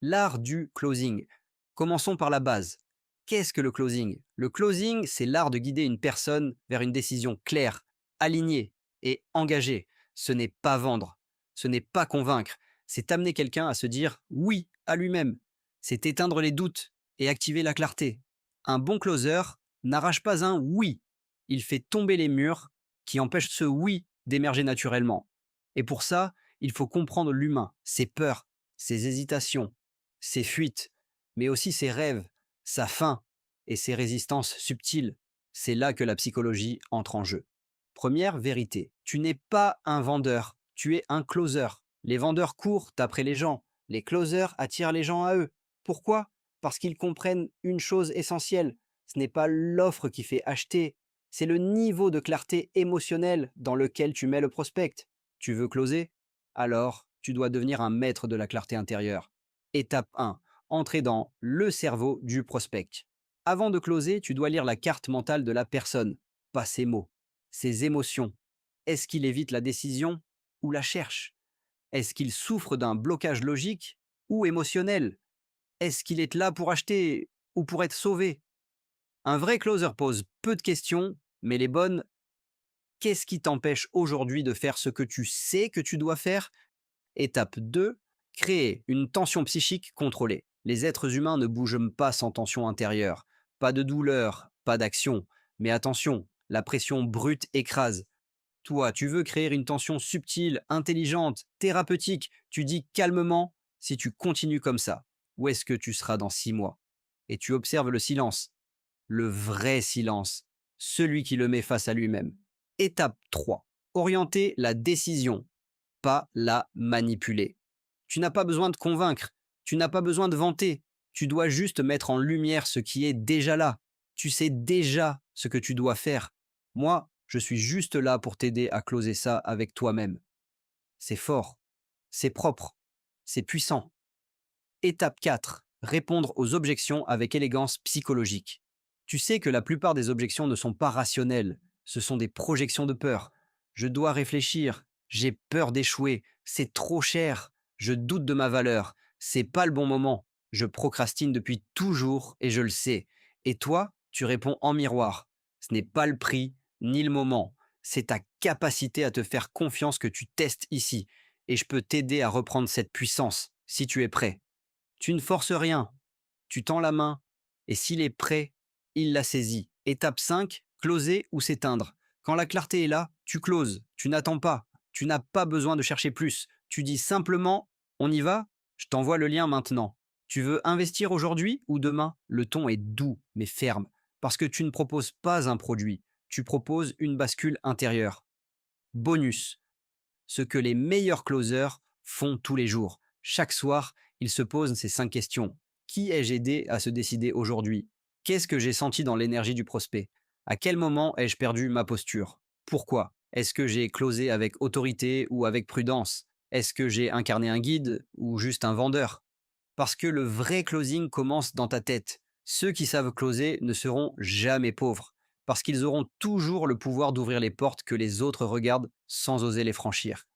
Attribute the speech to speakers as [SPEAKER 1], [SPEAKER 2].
[SPEAKER 1] L'art du closing. Commençons par la base. Qu'est-ce que le closing? Le closing, c'est l'art de guider une personne vers une décision claire, alignée et engagée. Ce n'est pas vendre, ce n'est pas convaincre, c'est amener quelqu'un à se dire oui à lui-même. C'est éteindre les doutes et activer la clarté. Un bon closer n'arrache pas un oui, il fait tomber les murs qui empêchent ce oui d'émerger naturellement. Et pour ça, il faut comprendre l'humain, ses peurs, ses hésitations, ses fuites, mais aussi ses rêves, sa faim et ses résistances subtiles. C'est là que la psychologie entre en jeu. Première vérité, tu n'es pas un vendeur, tu es un closer. Les vendeurs courent après les gens, les closers attirent les gens à eux. Pourquoi? Parce qu'ils comprennent une chose essentielle, ce n'est pas l'offre qui fait acheter, c'est le niveau de clarté émotionnelle dans lequel tu mets le prospect. Tu veux closer? Alors, tu dois devenir un maître de la clarté intérieure. Étape 1. Entrer dans le cerveau du prospect. Avant de closer, tu dois lire la carte mentale de la personne, pas ses mots, ses émotions. Est-ce qu'il évite la décision ou la cherche? Est-ce qu'il souffre d'un blocage logique ou émotionnel? Est-ce qu'il est là pour acheter ou pour être sauvé? Un vrai closer pose peu de questions, mais les bonnes. Qu'est-ce qui t'empêche aujourd'hui de faire ce que tu sais que tu dois faire? Étape 2, créer une tension psychique contrôlée. Les êtres humains ne bougent pas sans tension intérieure. Pas de douleur, pas d'action. Mais attention, la pression brute écrase. Toi, tu veux créer une tension subtile, intelligente, thérapeutique. Tu dis calmement, si tu continues comme ça, où est-ce que tu seras dans 6 mois? Et tu observes le silence, le vrai silence, celui qui le met face à lui-même. Étape 3, orienter la décision, pas la manipuler. Tu n'as pas besoin de convaincre, tu n'as pas besoin de vanter, tu dois juste mettre en lumière ce qui est déjà là. Tu sais déjà ce que tu dois faire. Moi, je suis juste là pour t'aider à closer ça avec toi-même. C'est fort, c'est propre, c'est puissant. Étape 4, répondre aux objections avec élégance psychologique. Tu sais que la plupart des objections ne sont pas rationnelles, ce sont des projections de peur. Je dois réfléchir, j'ai peur d'échouer, c'est trop cher, je doute de ma valeur, c'est pas le bon moment, je procrastine depuis toujours et je le sais. Et toi, tu réponds en miroir. Ce n'est pas le prix ni le moment, c'est ta capacité à te faire confiance que tu testes ici. Et je peux t'aider à reprendre cette puissance si tu es prêt. Tu ne forces rien, tu tends la main, et s'il est prêt, il la saisit. Étape 5, closer ou s'éteindre. Quand la clarté est là, tu closes, tu n'attends pas, tu n'as pas besoin de chercher plus. Tu dis simplement, on y va? Je t'envoie le lien maintenant. Tu veux investir aujourd'hui ou demain? Le ton est doux mais ferme, parce que tu ne proposes pas un produit, tu proposes une bascule intérieure. Bonus, ce que les meilleurs closers font tous les jours. Chaque soir, ils se posent ces 5 questions. Qui ai-je aidé à se décider aujourd'hui? Qu'est-ce que j'ai senti dans l'énergie du prospect? À quel moment ai-je perdu ma posture? Pourquoi? Est-ce que j'ai closé avec autorité ou avec prudence? Est-ce que j'ai incarné un guide ou juste un vendeur? Parce que le vrai closing commence dans ta tête. Ceux qui savent closer ne seront jamais pauvres, parce qu'ils auront toujours le pouvoir d'ouvrir les portes que les autres regardent sans oser les franchir.